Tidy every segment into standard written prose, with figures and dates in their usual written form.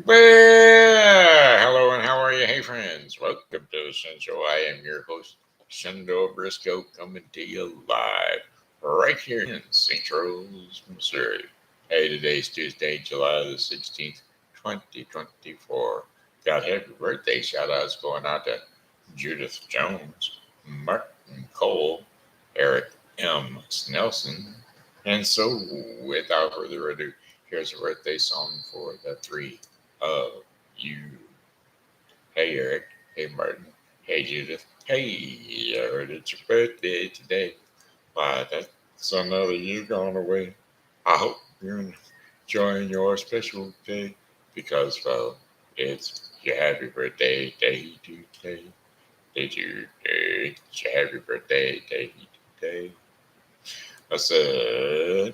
Well, hello and how are you? Hey, friends. Welcome to the Shen Show. I am your host, Shendo Briscoe, coming to you live right here in St. Charles, Missouri. Hey, today's Tuesday, July the 16th, 2024. Got happy birthday shout outs going out to Judith Jones, Martin Cole, Eric M. Snelson. And so, without further ado, here's a birthday song for the three of you. Hey, Eric. Hey, Martin. Hey, Judith. Hey, I heard it's your birthday today. Why, that's another year gone away. I hope you're enjoying your special day because, well, it's your happy birthday day today. Day today. It's your happy birthday day today. I said,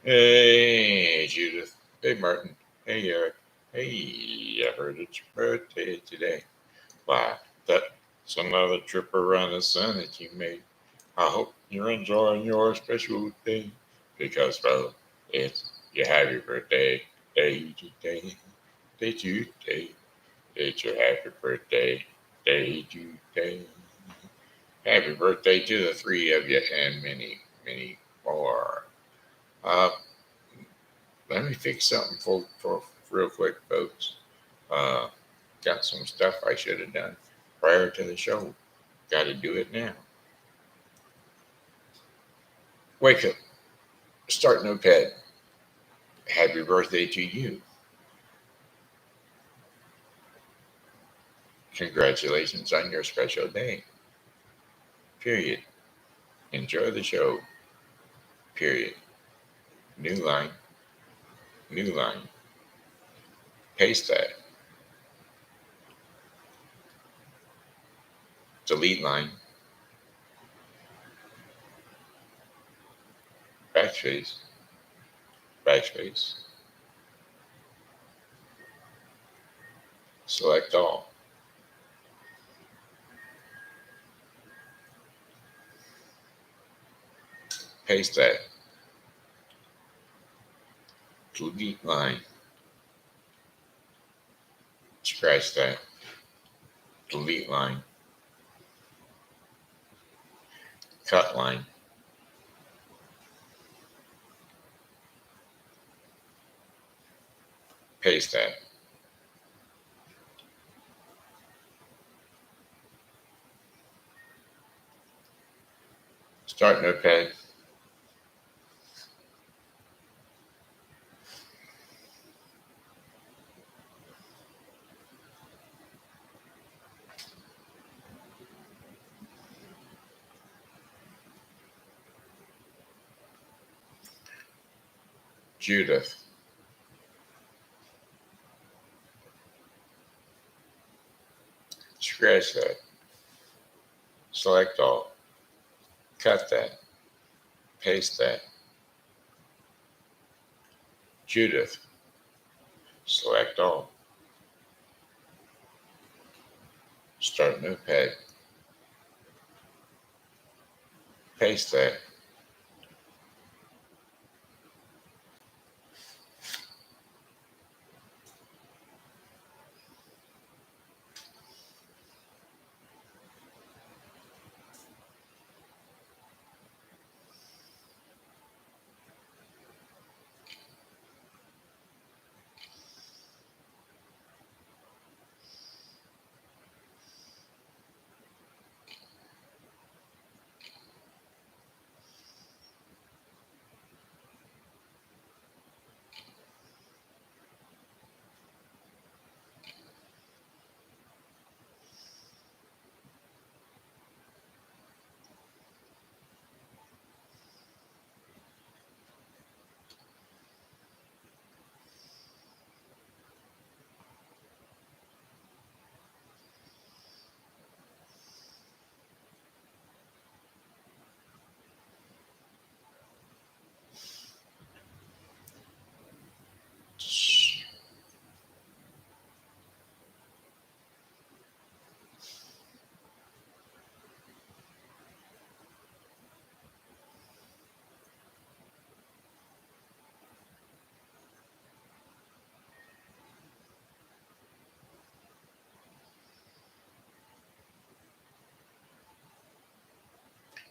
hey, Judith. Hey, Martin. Hey, Eric. Hey, I heard it's your birthday today. Why, that's another trip around the sun that you made. I hope you're enjoying your special day because, well, it's your happy birthday day today. Day today. It's your happy birthday day today. Happy birthday to the three of you and many, many more. Uh, Let me fix something for real quick, folks. Uh, got some stuff I should have done prior to the show. Got to do it now. Wake up. Start notepad. Happy birthday to you. Congratulations on your special day. Period. Enjoy the show. Period. New line. New line. Paste that. Delete line. Backspace. Backspace. Select all. Paste that. Delete line. Scratch that. Delete line. Cut line. Paste that. Start notepad. Judith. Scratch that. Select all. Cut that. Paste that. Judith. Select all. Start notepad. Paste that.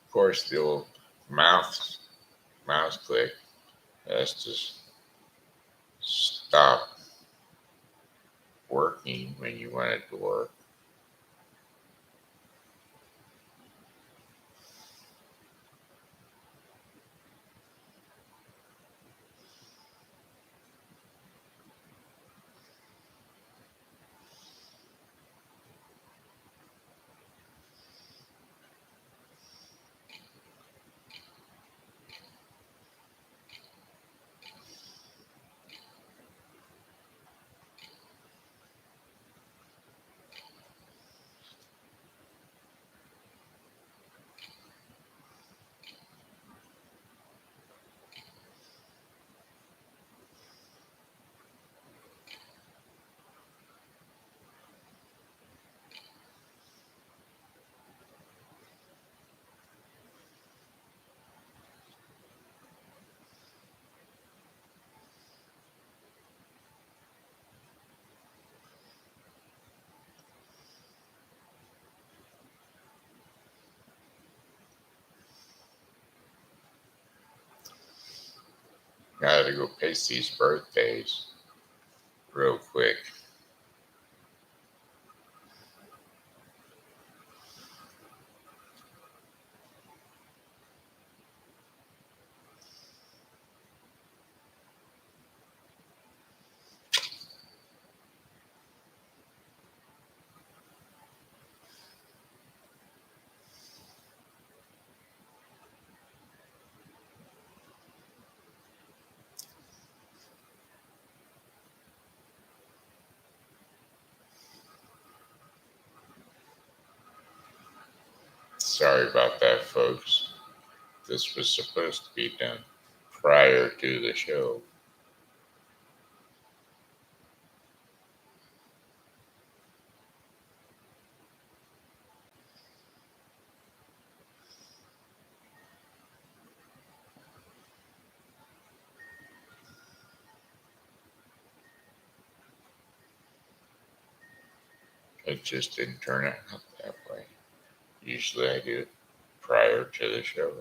Of course, the old mouse click. That's just stop working when you want it to work. Gotta go paste these birthdays real quick. Sorry about that, folks. This was supposed to be done prior to the show. It just didn't turn out that way. Usually I do it prior to the show.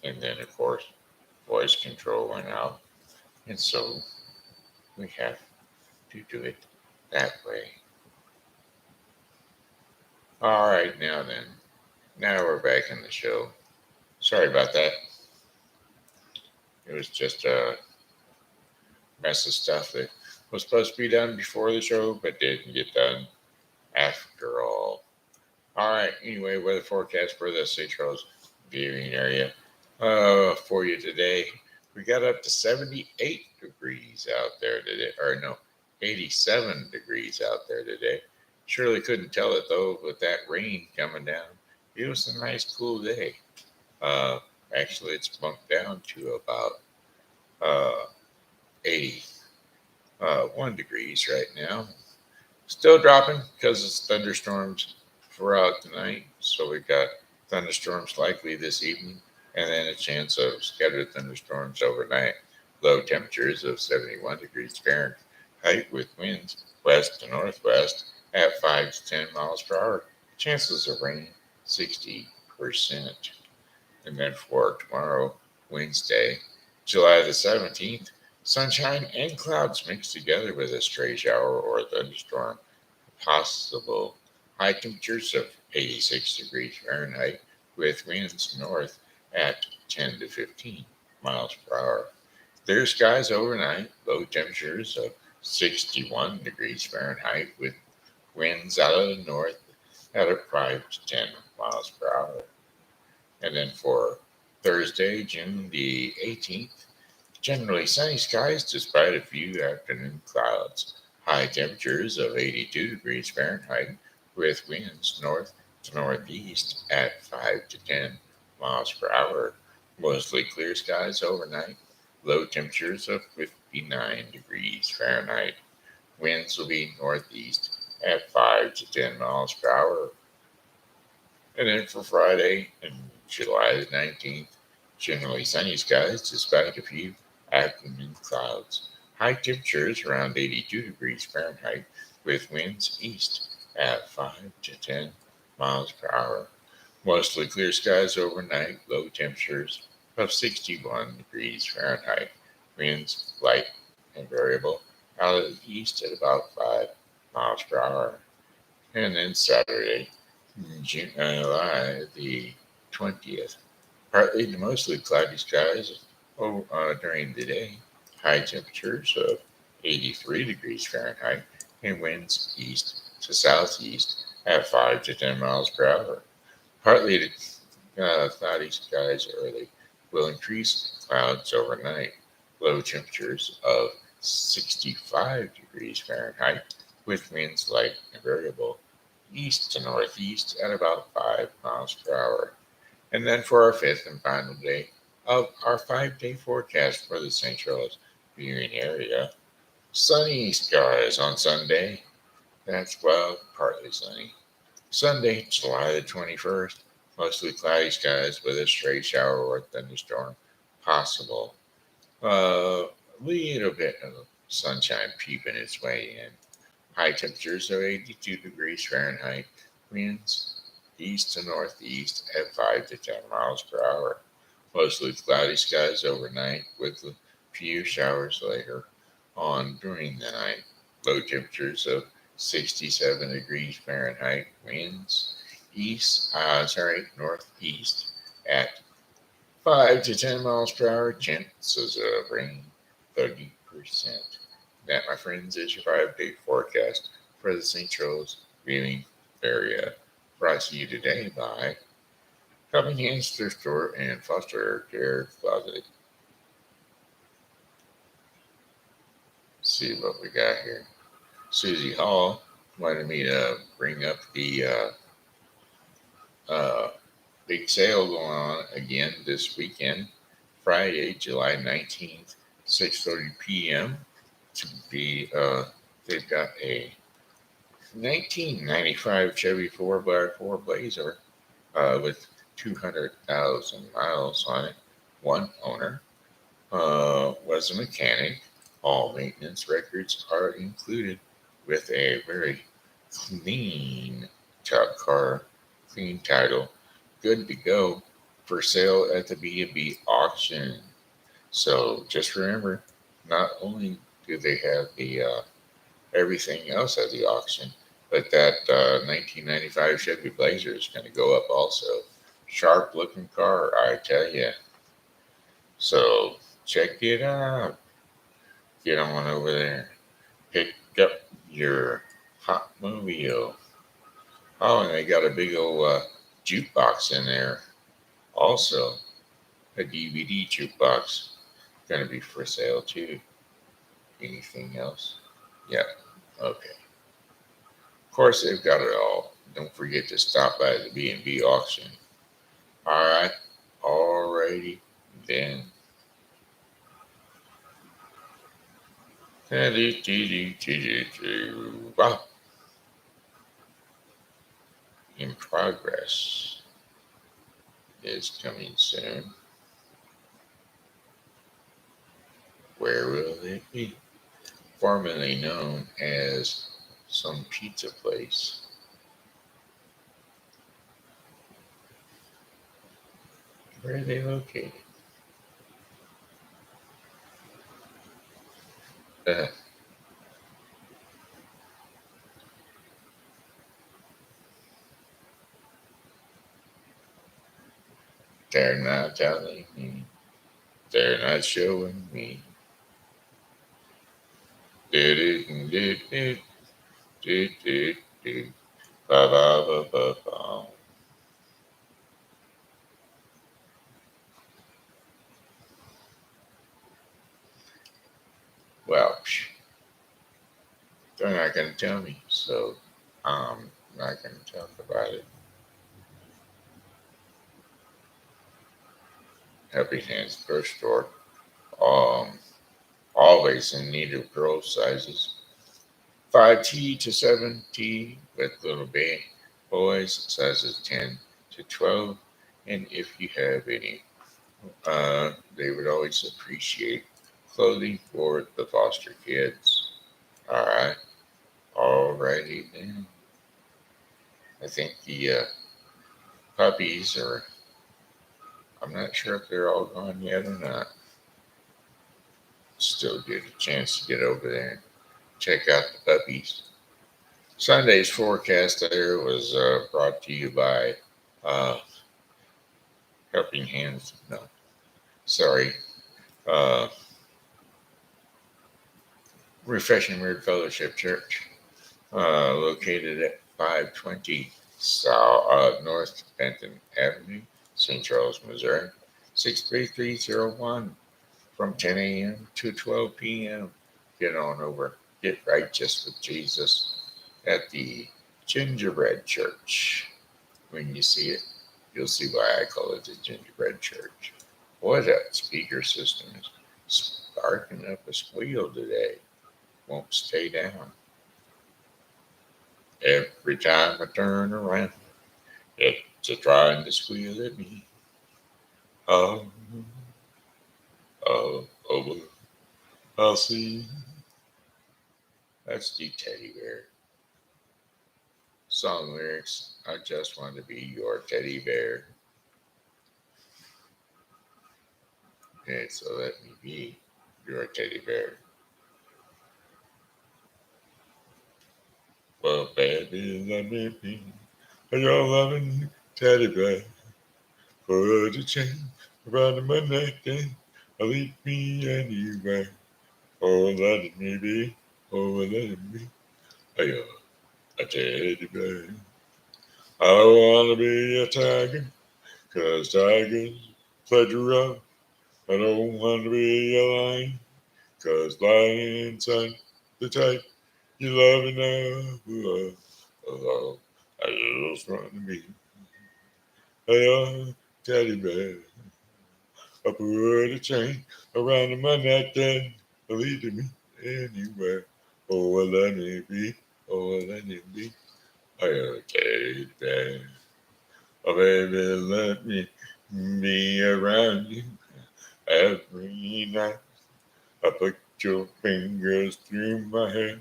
And then, of course, voice control went out. And so we have to do it that way. All right, now then. Now we're back in the show. Sorry about that. It was just a mess of stuff that was supposed to be done before the show, but didn't get done after all. All right, anyway, weather forecast for the St. Charles viewing area for you today. We got up to 78 degrees out there today, or no, 87 degrees out there today. Surely couldn't tell it though with that rain coming down. It was a nice cool day. Actually, it's bumped down to about 81 degrees right now. Still dropping because it's thunderstorms throughout the night. So we got thunderstorms likely this evening, and then a chance of scattered thunderstorms overnight. Low temperatures of 71 degrees Fahrenheit with winds west to northwest at 5 to 10 miles per hour. Chances of rain 60%. And then for tomorrow, Wednesday, July the 17th, sunshine and clouds mixed together with a stray shower or thunderstorm possible. High temperatures of 86 degrees Fahrenheit with winds north at 10 to 15 miles per hour. Clear skies overnight, low temperatures of 61 degrees Fahrenheit with winds out of the north at 5 to 10 miles per hour. And then for Thursday, June the 18th, generally sunny skies despite a few afternoon clouds. High temperatures of 82 degrees Fahrenheit with winds north to northeast at 5 to 10 miles per hour. Mostly clear skies overnight. Low temperatures of 59 degrees Fahrenheit. Winds will be northeast at 5 to 10 miles per hour. And then for Friday, July the 19th, generally sunny skies despite a few afternoon clouds. High temperatures around 82 degrees Fahrenheit with winds east at 5 to 10 miles per hour. Mostly clear skies overnight, low temperatures of 61 degrees Fahrenheit. Winds light and variable out of the east at about 5 miles per hour. And then Saturday, July the 20th, partly to mostly cloudy skies during the day. High temperatures of 83 degrees Fahrenheit and winds east to southeast at 5 to 10 miles per hour. Partly to cloudy skies early will increase clouds overnight. Low temperatures of 65 degrees Fahrenheit with winds light and variable east to northeast at about 5 miles per hour. And then for our fifth and final day of our 5 day forecast for the St. Charles viewing area, sunny skies on Sunday. That's partly sunny. Sunday, July the 21st, mostly cloudy skies with a stray shower or thunderstorm possible. A little bit of sunshine peeping its way in. High temperatures of 82 degrees Fahrenheit, winds east to northeast at 5 to 10 miles per hour. Mostly cloudy skies overnight with a few showers later on during the night. Low temperatures of 67 degrees Fahrenheit, winds northeast at 5 to 10 miles per hour, chances of rain 30%. That, my friends, is your 5 day forecast for the St. Charles viewing area. Brought to you today by Helping Hands Thrift Store and Foster Care Closet. Let's see what we got here. Susie Hall wanted me to bring up the big sale going on again this weekend, Friday, July 19th, 6:30 p.m. to be they've got a 1995 Chevy 4x4 Blazer with 200,000 miles on it. One owner was a mechanic. All maintenance records are included with a very clean car, clean title, good to go for sale at the B&B auction. So just remember, not only do they have the everything else at the auction, but that 1995 Chevy Blazer is going to go up also. Sharp looking car, I tell you. So check it out. Get on over there. Pick up your hot mobile. Oh, and they got a big old jukebox in there. Also, a DVD jukebox. Going to be for sale too. Anything else? Yep. Okay. Of course, they've got it all. Don't forget to stop by the B&B auction. All right. Alrighty then. Wow. In progress is coming soon. Where will it be? Formerly known as some pizza place. Where are they located? Uh, they're not telling me. They're not showing me. Do do do do do do do. Ba ba ba ba ba. Well, they're not going to tell me, so I'm not going to talk about it. Happy Hands Thrift Store. Um, always in need of girl sizes. 5T to 7T with little boys, sizes 10 to 12. And if you have any, they would always appreciate clothing for the foster kids. All right, alrighty then. I think the puppies are, I'm not sure if they're all gone yet or not. Still get a chance to get over there and check out the puppies. Sunday's forecast there was brought to you by uh, Helping Hands. No, sorry. Uh, Refreshing Word Fellowship Church, located at 520 North Benton Avenue, St. Charles, Missouri, 63301 from 10 a.m. to 12 p.m. Get on over. Get righteous with Jesus at the Gingerbread Church. When you see it, you'll see why I call it the Gingerbread Church. Boy, that speaker system is sparking up a squeal today. Won't stay down. Every time I turn around, it's a trying to squeal at me. Oh, oh, I'll see. That's the teddy bear. Song lyrics, I just want to be your teddy bear. Okay, so let me be your teddy bear. Well, baby, let me be your loving teddy bear. Put a chain around my neck and lead me anywhere. Oh, let me be, oh, let me be a teddy bear. I don't want to be a tiger, 'cause tigers pleasure rough. I don't want to be a lion, 'cause lions aren't the type you love enough. I just want to be a teddy bear. I put a chain around my neck and lead me anywhere. Oh, let me be, oh, let me be a teddy bear. Oh, baby, let me be around you every night. I put your fingers through my hair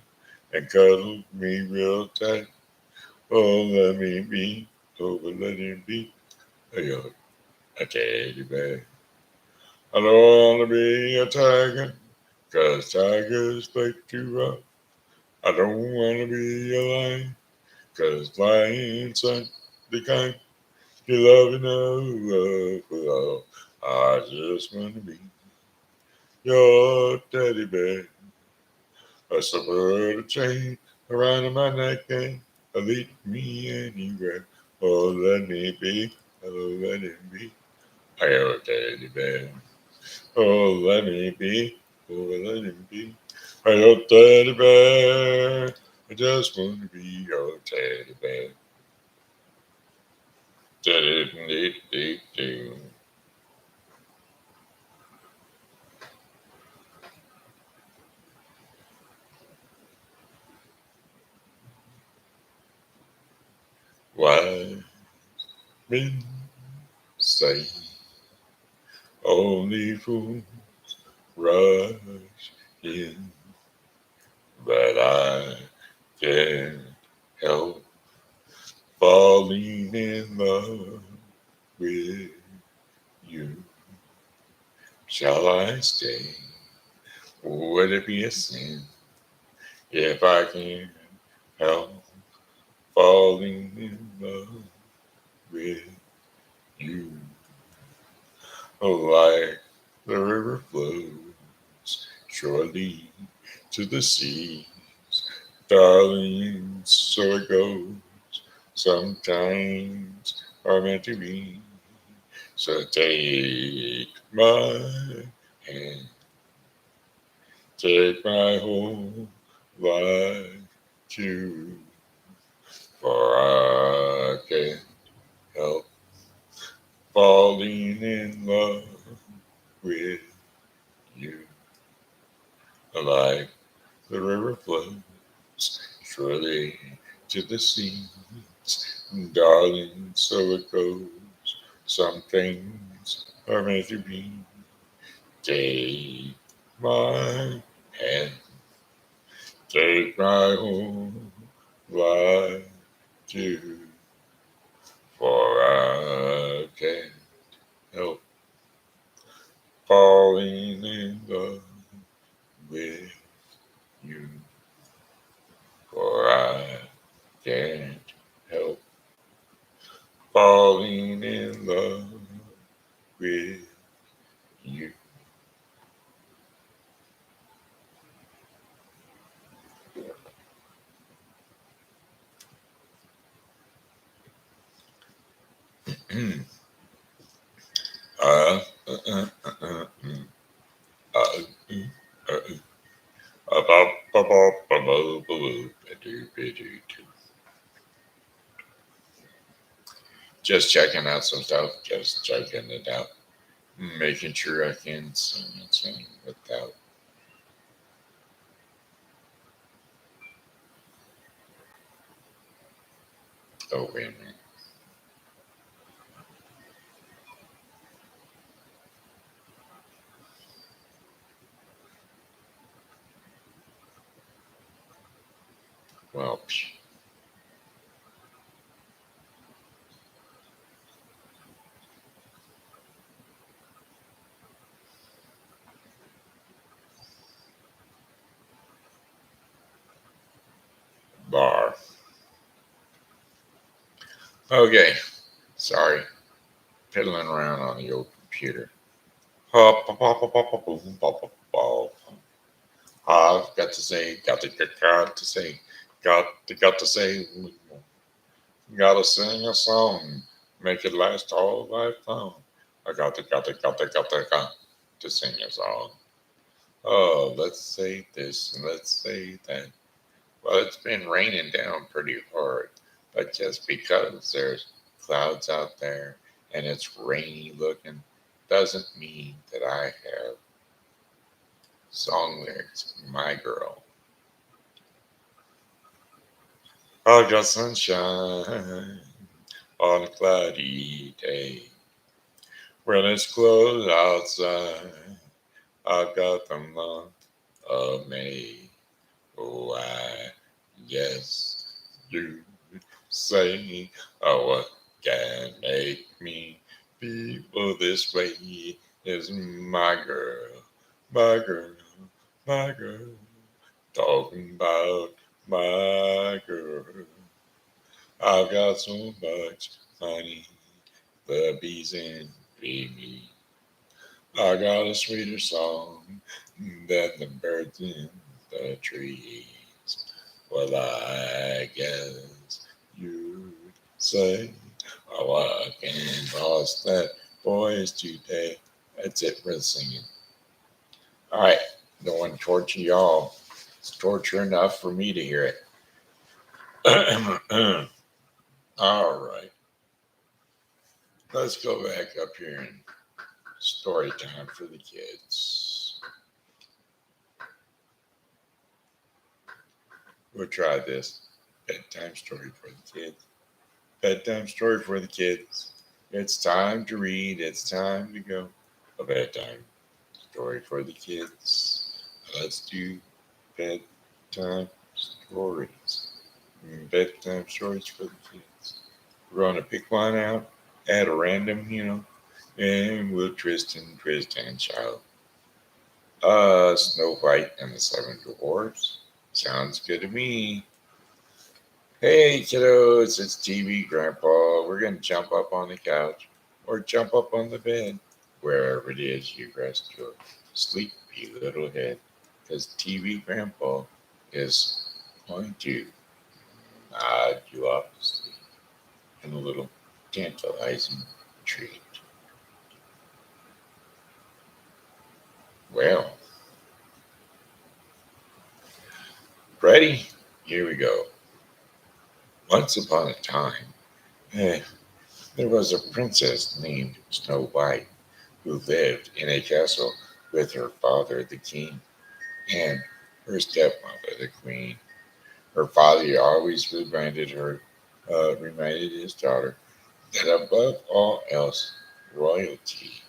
and cuddle me real tight. Oh, let me be, oh, let me be a teddy bear. I don't want to be a tiger, 'cause tigers play too rough. I don't want to be a lion, 'cause lions aren't the kind you love enough. Oh, I just want to be your teddy bear. I suffered a chain around my neck and lead me anywhere. Oh, let me be, oh, let it be. Your teddy bear. Oh, let me be, oh, let it be. Your teddy bear. I just want to be your teddy bear. Do. Why men say only fools rush in, but I can't help falling in love with you. Shall I stay? Would it be a sin if I can't help falling in love with you? Oh, like the river flows surely to the sea, darling, so it goes. Sometimes are meant to be. So take my hand, take my whole life too, for I can't help falling in love with you. Like the river flows surely to the sea, darling, so it goes. Some things are meant to be. Take my hand, take my whole life too, for I can't help falling in love with you, for I can't help falling in love with you. uh, uh, uh, uh, uh, uh, uh, just checking out some stuff, just checking it out, making sure I can sing without. Oh, wait a minute. Well, bar. Okay, sorry, fiddling around on the old computer. I've got to say, got to say, got to say, gotta sing a song, make it last all life long. I got to sing a song. Oh, let's say this and let's say that. Well, it's been raining down pretty hard, but just because there's clouds out there and it's rainy looking doesn't mean that I have song lyrics. My girl. I got sunshine on a cloudy day. When it's closed outside, I've got the month of May. Oh, I guess you say, oh, what can make me feel this way is my girl, my girl, my girl. Talking about my girl. I've got so much money, the bees envy me. I got a sweeter song than the birds in the trees. Well, I guess you'd say, oh, I can't lost that voice today. That's it for the singing. All right, don't want to torture y'all. It's torture enough for me to hear it. All right, let's go back up here and story time for the kids. We'll try this. Bedtime story for the kids. Bedtime story for the kids. It's time to read. It's time to go. A bedtime story for the kids. Let's do bedtime stories. Bedtime stories for the kids. We're going to pick one out at a random, and we'll twist and shout. Snow White and the Seven Dwarfs. Sounds good to me. Hey kiddos, it's TV Grandpa. We're gonna jump up on the couch or jump up on the bed, wherever it is you rest your sleepy little head. Because TV Grandpa is going to nod you off to sleep in a little tantalizing treat. Well, ready? Here we go. Once upon a time, eh, there was a princess named Snow White who lived in a castle with her father, the king, and her stepmother, the queen. Her father always reminded his daughter that above all else, royalty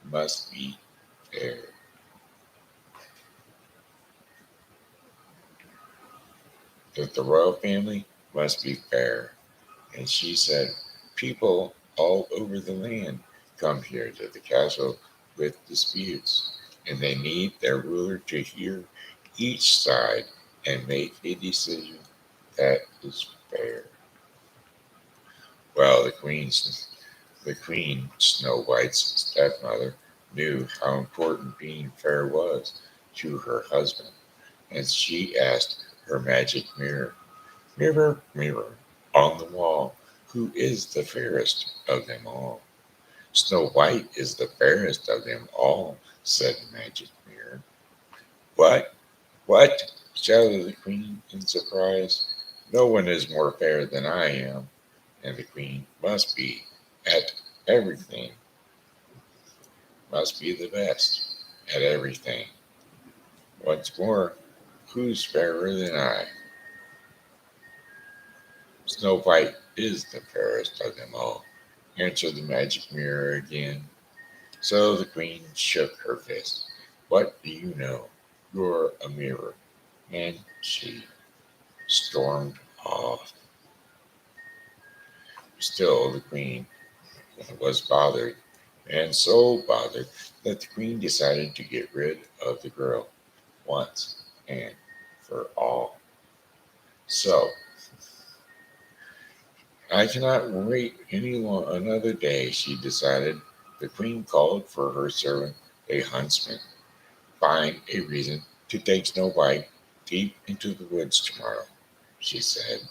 must be fair. that the royal family must be fair. And she said, people all over the land come here to the castle with disputes, and they need their ruler to hear each side and make a decision that is fair. Well, the queen, Snow White's stepmother, knew how important being fair was to her husband, and she asked her magic mirror, mirror, mirror on the wall, who is the fairest of them all? Snow White is the fairest of them all, said the magic mirror. What? What? Shouted the queen in surprise. No one is more fair than I am, and the queen must be at everything, must be the best at everything. Once more, who's fairer than I? Snow White is the fairest of them all, answered the magic mirror again. So the queen shook her fist. What do you know? You're a mirror. And she stormed off. Still, the queen was bothered, and so bothered that the queen decided to get rid of the girl once and for all. So, I cannot wait another day, she decided. The queen called for her servant, a huntsman. Find a reason to take Snow White deep into the woods tomorrow, she said,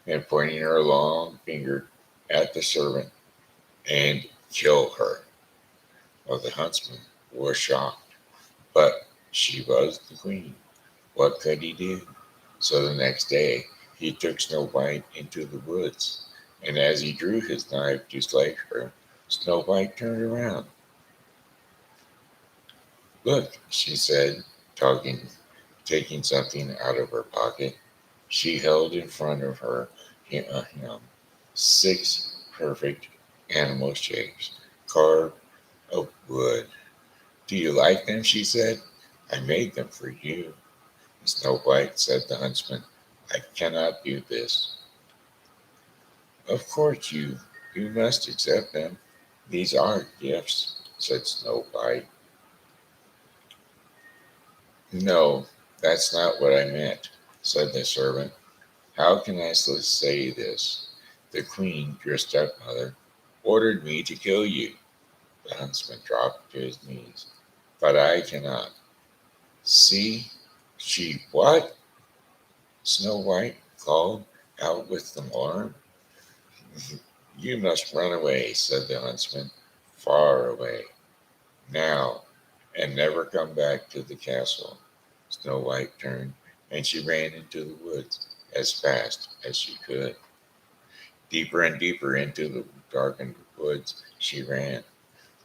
and pointing her long finger at the servant, and kill her. Well, the huntsman was shocked, but she was the queen. What could he do? So the next day, he took Snow White into the woods, and as he drew his knife to slay her, Snow White turned around. Look, she said, talking, taking something out of her pocket. She held in front of her him 6 perfect animal shapes, carved of wood. Do you like them? She said. I made them for you. Snow White, said the huntsman. I cannot do this. Of course you must accept them. These are gifts, said Snow White. No, that's not what I meant, said the servant. How can I say this? The queen, your stepmother, ordered me to kill you. The huntsman dropped to his knees. But I cannot. See? She what? Snow White called out with alarm. You must run away, said the huntsman. Far away. Now, and never come back to the castle. Snow White turned, and she ran into the woods as fast as she could. Deeper and deeper into the darkened woods she ran.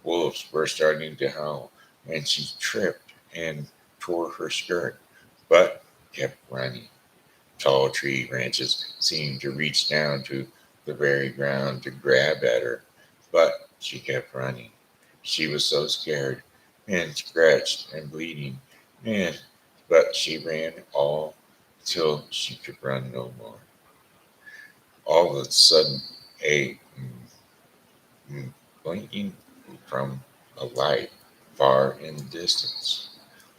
Wolves were starting to howl, and she tripped and tore her skirt, but kept running. Tall tree branches seemed to reach down to the very ground to grab at her, but she kept running. She was so scared and scratched and bleeding, and but she ran all till she could run no more. All of a sudden, a blinking from a light far in the distance.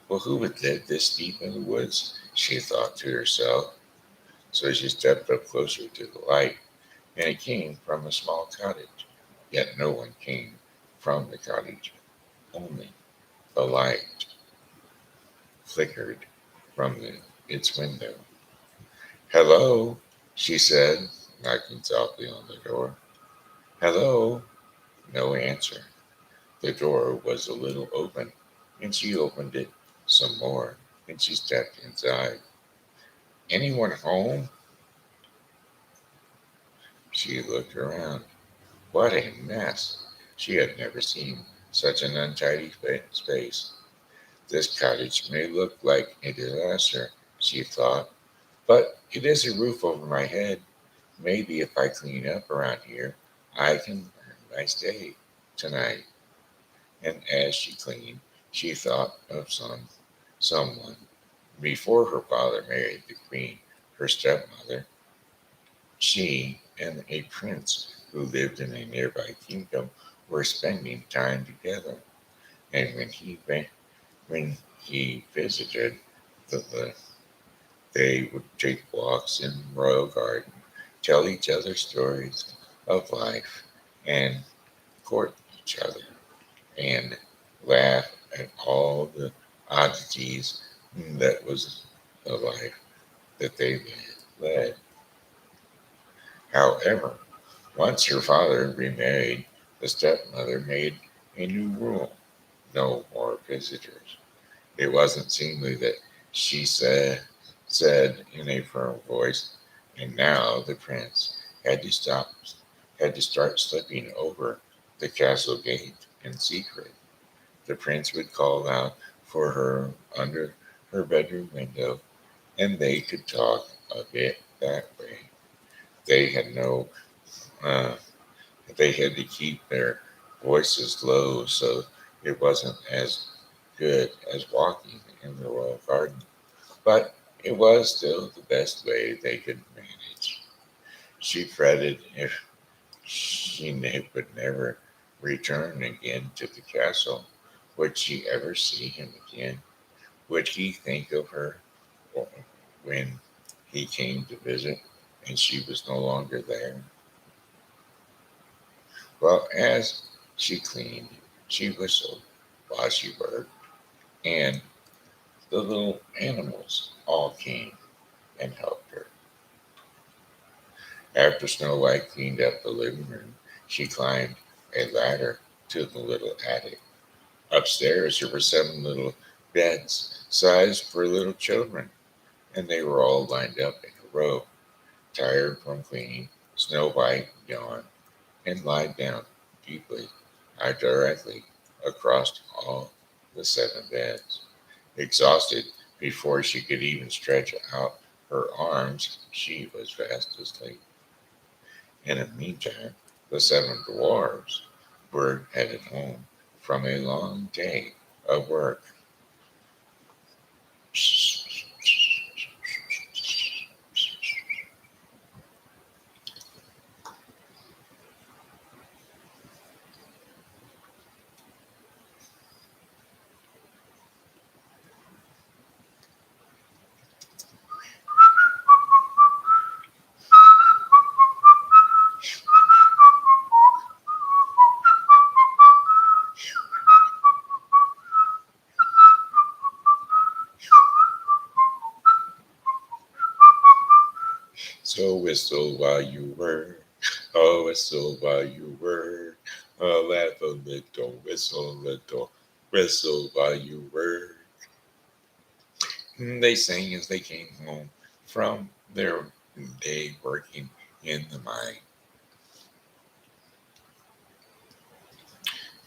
Well, who would live this deep in the woods? She thought to herself. So she stepped up closer to the light, and it came from a small cottage. Yet no one came from the cottage, only the light flickered from its window. Hello, she said, knocking softly on the door. Hello, no answer. The door was a little open, and she opened it some more, and she stepped inside. Anyone home? She looked around. What a mess! She had never seen such an untidy space. This cottage may look like a disaster, she thought, but it is a roof over my head. Maybe if I clean up around here, I can earn my stay tonight. And as she cleaned, she thought of someone. Before her father married the queen, her stepmother, she and a prince who lived in a nearby kingdom were spending time together. And when he visited the they would take walks in the royal garden, tell each other stories of life, and court each other, and laugh at all the oddities that was the life that they led. However, once her father remarried, the stepmother made a new rule: no more visitors. It wasn't seemly that she said in a firm voice, and now the prince had to start slipping over the castle gate in secret. The prince would call out for her under her bedroom window, and they could talk a bit that way. They had no, uh, they had to keep their voices low, so it wasn't as good as walking in the royal garden. But it was still the best way they could manage. She fretted if would never return again to the castle. Would she ever see him again? Would he think of her when he came to visit and she was no longer there? Well, as she cleaned, she whistled while she worked, and the little animals all came and helped her. After Snow White cleaned up the living room, she climbed a ladder to the little attic. Upstairs, there were 7 little beds, sized for little children, and they were all lined up in a row. Tired from cleaning, Snow White yawned and lied down deeply, directly across all the 7 beds. Exhausted before she could even stretch out her arms, she was fast asleep. In the meantime, the 7 dwarves were headed home from a long day of work. So whistle while you work, oh whistle while you work, laugh a little, whistle a little, whistle while you work. They sang as they came home from their day working in the mine.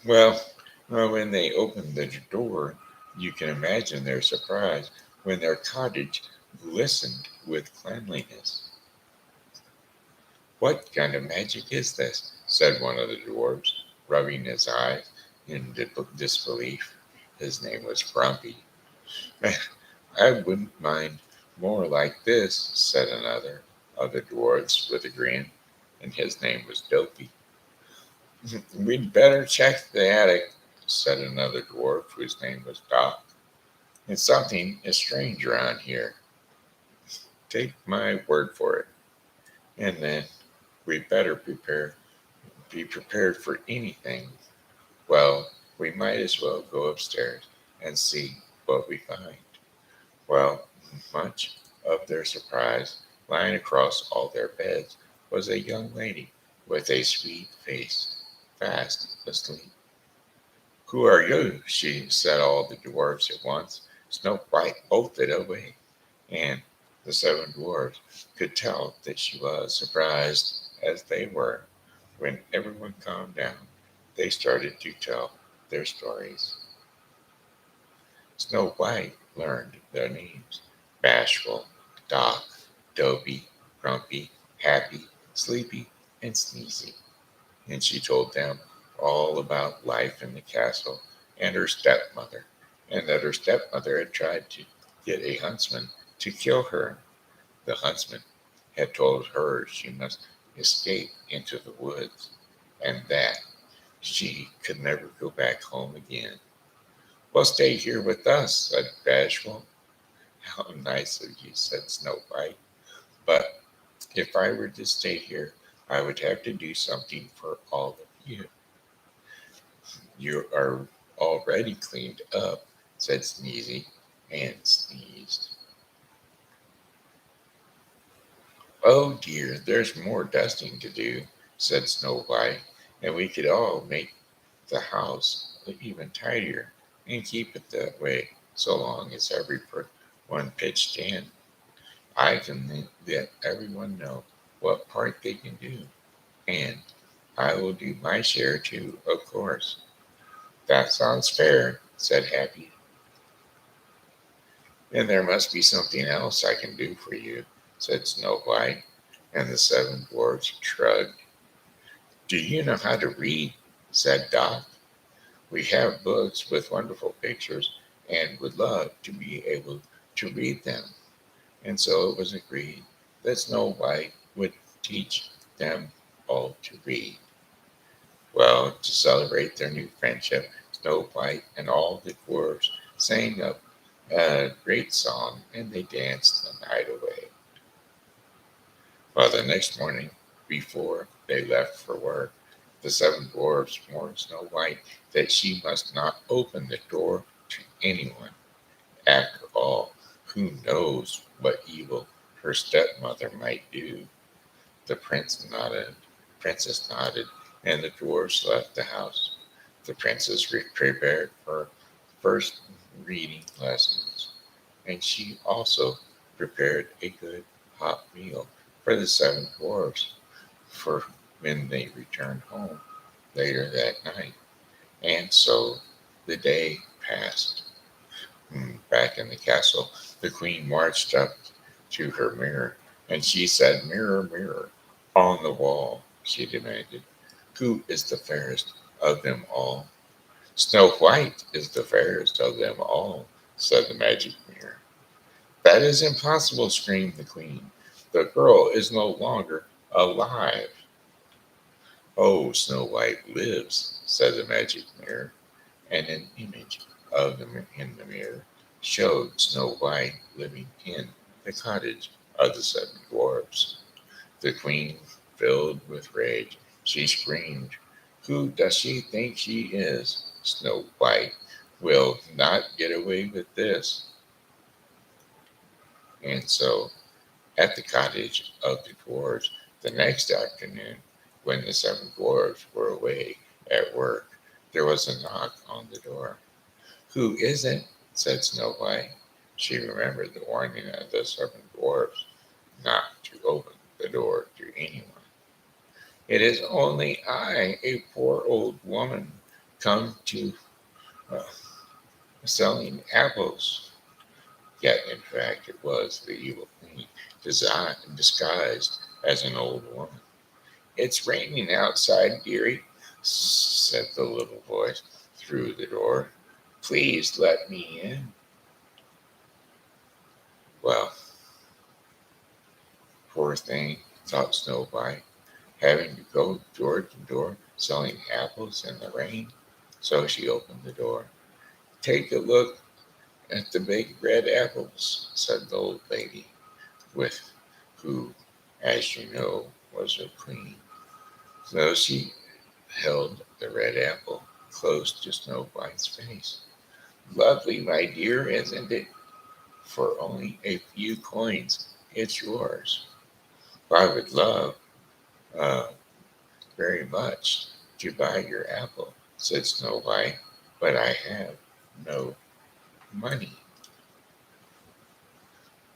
Well, when they opened the door, you can imagine their surprise when their cottage glistened with cleanliness. "What kind of magic is this?" said one of the dwarfs, rubbing his eyes in disbelief. His name was Grumpy. "I wouldn't mind more like this," said another of the dwarfs with a grin, and his name was Dopey. "We'd better check the attic," said another dwarf whose name was Doc. "And something is strange around here. Take my word for it. And then we'd better be prepared for anything. Well, we might as well go upstairs and see what we find." Well, much of their surprise, lying across all their beds was a young lady with a sweet face, fast asleep. "Who are you?" she said all the dwarfs at once. Snow White bolted away, and the 7 dwarfs could tell that she was surprised as they were. When everyone calmed down, they started to tell their stories. Snow White learned their names: Bashful, Doc, Dopey, Grumpy, Happy, Sleepy, and Sneezy. And she told them all about life in the castle and her stepmother, and that her stepmother had tried to get a huntsman to kill her. The huntsman had told her she must escape into the woods, and that she could never go back home again. "Well, stay here with us," said Bashful. "How nice of you," said Snow White. "But if I were to stay here, I would have to do something for all of you." "You are already cleaned up," said Sneezy, and sneezed. "Oh dear, there's more dusting to do," said Snow White, "and we could all make the house even tidier and keep it that way so long as everyone pitched in. I can let everyone know what part they can do, and I will do my share too, of course." "That sounds fair," said Happy. "Then there must be something else I can do for you," said Snow White, and the seven dwarfs shrugged. "Do you know how to read?" said Dot. "We have books with wonderful pictures and would love to be able to read them." And so it was agreed that Snow White would teach them all to read. Well, to celebrate their new friendship, Snow White and all the dwarfs sang a great song, and they danced the night away. Well, the next morning, before they left for work, the seven dwarfs warned Snow White that she must not open the door to anyone. After all, who knows what evil her stepmother might do? The princess nodded, and the dwarfs left the house. The princess prepared for first reading lessons, and she also prepared a good hot meal for the seven dwarfs for when they returned home later that night. And so the day passed. Back in the castle, the queen marched up to her mirror, and she said, "Mirror, mirror on the wall," she demanded, "who is the fairest of them all?" "Snow White is the fairest of them all," said the magic mirror. "That is impossible," screamed the queen. "The girl is no longer alive." "Oh, Snow White lives," said the magic mirror, and an image of them in the mirror showed Snow White living in the cottage of the seven dwarfs. The queen, filled with rage, she screamed, "Who does she think she is? Snow White will not get away with this." And so, at the cottage of the dwarfs the next afternoon, when the seven dwarfs were away at work, there was a knock on the door. "Who is it?" said Snow White. She remembered the warning of the seven dwarfs not to open the door to anyone. "It is only I, a poor old woman, come to uh, selling apples." Yet, in fact, it was the evil queen disguised as an old woman. "It's raining outside, dearie," said the little voice through the door. "Please let me in." Well, poor thing, thought Snow White, having to go door to door selling apples in the rain. So she opened the door. "Take a look at the big red apples," said the old lady, with who, as you know, was her queen. So she held the red apple close to Snow White's face. "Lovely, my dear, isn't it? For only a few coins, it's yours. I would love uh, very much to buy your apple," said Snow White, "but I have no money."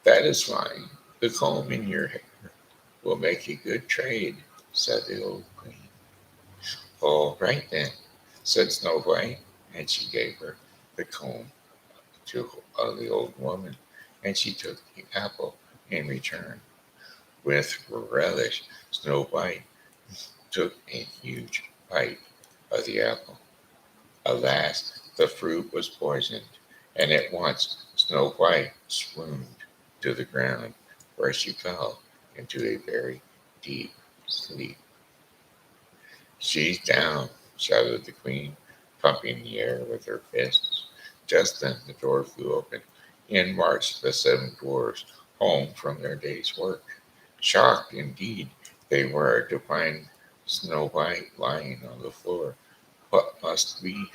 "That is fine. The comb in your hair will make a good trade," said the old queen. "All right then," said Snow White, and she gave her the comb to the old woman, and she took the apple in return. With relish, Snow White took a huge bite of the apple. Alas, the fruit was poisoned, and at once Snow White swooned to the ground where she fell into a very deep sleep. "She's down," shouted the queen, pumping the air with her fists. Just then the door flew open. In marched the seven dwarfs, home from their day's work. Shocked indeed they were to find Snow White lying on the floor. What must be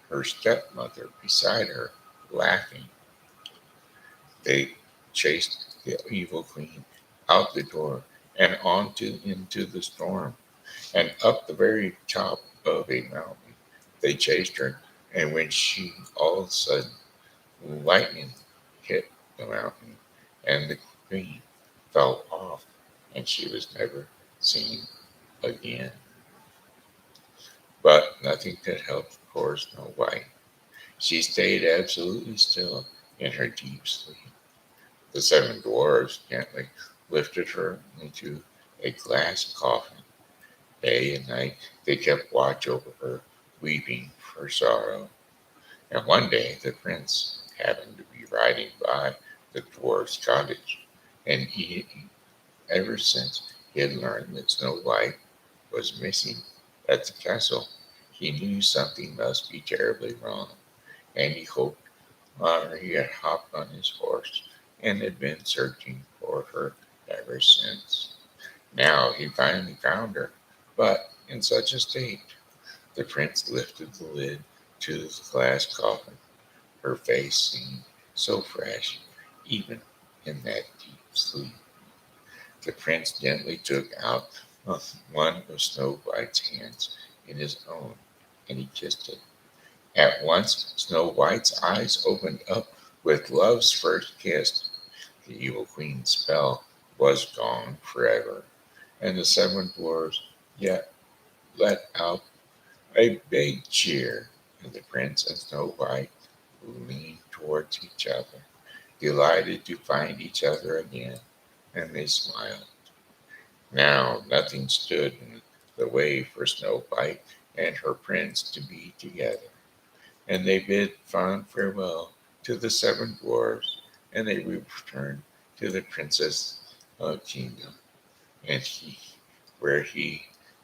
her stepmother beside her, laughing. They chased the evil queen out the door and into the storm and up the very top of a mountain. They chased her, and when she all of a sudden lightning hit the mountain, and the queen fell off, and she was never seen again. But nothing could help poor Snow White. She stayed absolutely still in her deep sleep. The seven dwarfs gently lifted her into a glass coffin. Day and night they kept watch over her, weeping for sorrow. And one day the prince happened to be riding by the dwarf's cottage, and ever since he had learned that Snow White was missing at the castle, he knew something must be terribly wrong, and he had hopped on his horse and had been searching for her ever since. Now he finally found her, but in such a state. The prince lifted the lid to the glass coffin. Her face seemed so fresh, even in that deep sleep. The prince gently took out one of Snow White's hands in his own, and he kissed it. At once Snow White's eyes opened up with love's first kiss. The evil queen's spell was gone forever, and the seven dwarfs yet let out a big cheer, and the prince and Snow White leaned towards each other, delighted to find each other again, and they smiled. Now nothing stood in the way for Snow White and her prince to be together, and they bid fond farewell to the seven dwarfs, and they returned to the princess' kingdom, and where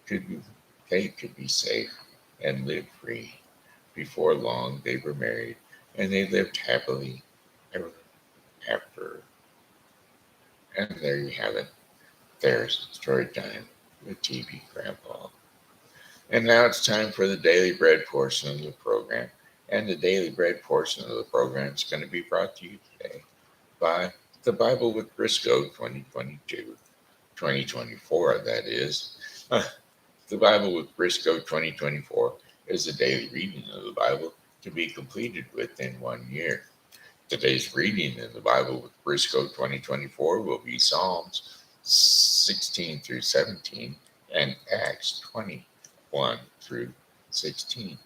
could be, they could be safe and live free. Before long, they were married, and they lived happily ever after. And there you have it. There's story time with TV Grandpa. And now it's time for the Daily Bread portion of the program. And the Daily Bread portion of the program is going to be brought to you today by the Bible with Briscoe 2022, 2024, that is. The Bible with Briscoe 2024 is a daily reading of the Bible to be completed within 1 year. Today's reading in the Bible with Briscoe 2024 will be Psalms 16 through 17 and Acts 21 through 16.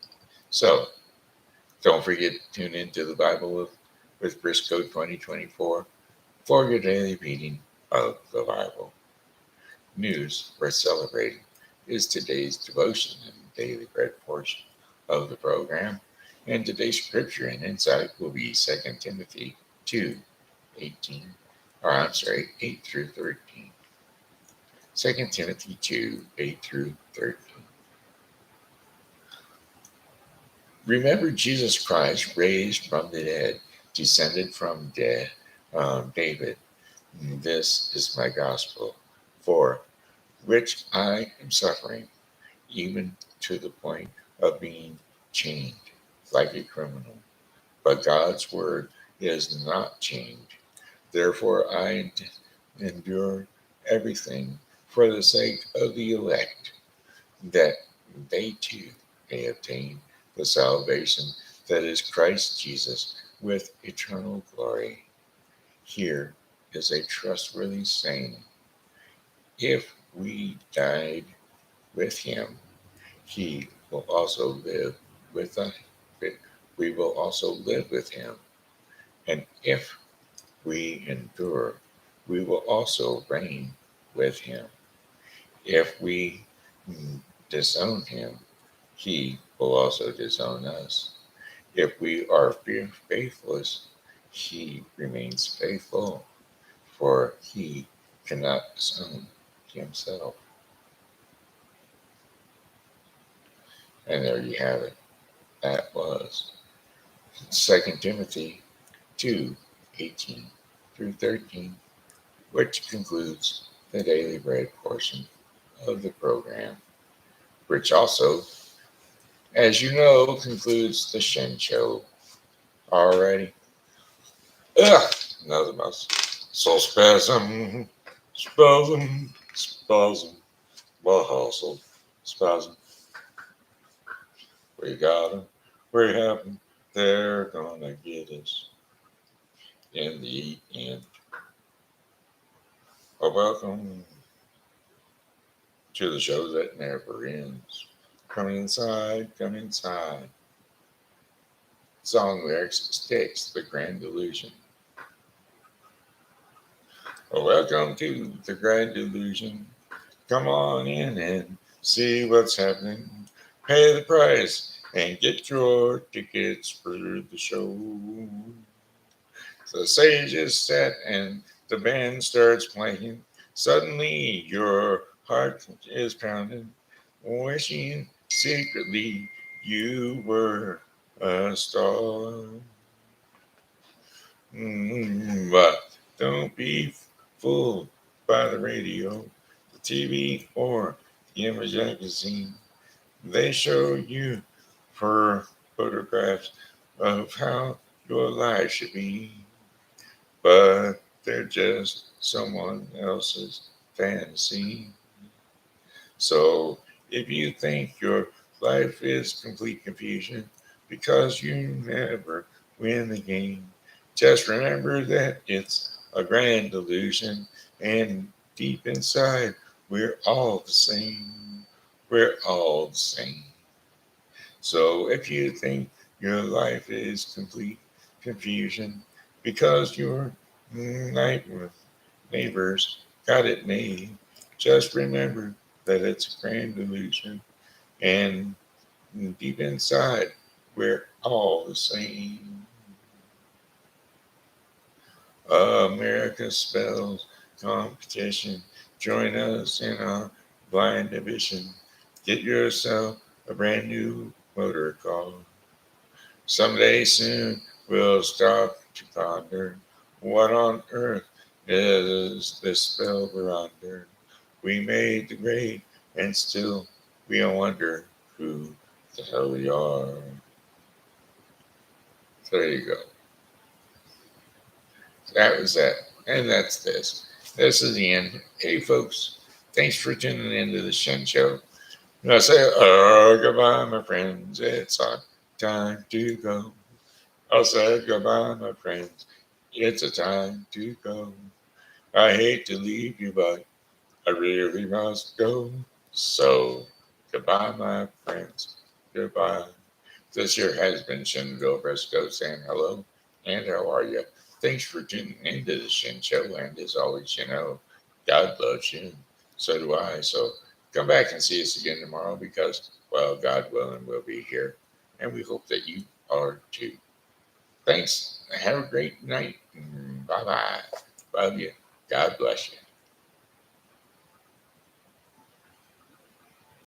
So don't forget to tune into the Bible with Briscoe 2024 for your daily reading of the Bible. News worth celebrating is today's devotion and daily bread portion of the program. And today's scripture and insight will be 2 Timothy 2:18, 8 through 13. 2 Timothy 2:8 through 13. Remember Jesus Christ, raised from the dead, descended from David. This is my gospel, for which I am suffering, even to the point of being chained like a criminal. But God's word is not chained. Therefore, I endure everything for the sake of the elect, that they too may obtain the salvation that is Christ Jesus with eternal glory. Here is a trustworthy saying: if we died with him, he will also live with us. We will also live with him. And if we endure, we will also reign with him. If we disown him, he will also disown us. If we are faithless, he remains faithful, for he cannot disown himself. And there you have it. That was 2 Timothy 2:18 through 13, which concludes the daily bread portion of the program, which also, as you know, concludes the Shen Show already. Ugh, another mouse. Soul spasm, muscle spasm. We got 'em, we have 'em, they're gonna get us in the end. Well, welcome to the show that never ends. Come inside, come inside. Song lyrics sticks the grand illusion. Well, welcome to the grand illusion. Come on in and see what's happening. Pay the price and get your tickets for the show. The stage is set and the band starts playing. Suddenly your heart is pounding, wishing secretly you were a star. But don't be fooled by the radio, the TV, or the image magazine. They show you for photographs of how your life should be, but they're just someone else's fantasy. So if you think your life is complete confusion because you never win the game, just remember that it's a grand illusion, and deep inside, we're all the same. We're all the same. So if you think your life is complete confusion because your neighbors got it made, just remember that it's a grand illusion, and deep inside, we're all the same. America spells competition. Join us in our blind ambition. Get yourself a brand new motor car. Someday soon we'll stop to ponder what on earth is this spell we're under. We made the grade and still we wonder who the hell we are. So there you go. That was that. And that's this. This is the end. Hey, folks, thanks for tuning into the Shen Show. And I say, oh, goodbye, my friends. It's time to go. I'll say goodbye, my friends. It's a time to go. I hate to leave you, but I really must go. So, goodbye, my friends. Goodbye. This year has been Shenville Briscoe saying hello and how are you? Thanks for tuning into the Shen Show. And as always, you know, God loves you. So do I. So come back and see us again tomorrow because, well, God willing, we'll be here. And we hope that you are too. Thanks. Have a great night. Bye bye. Love you. God bless you.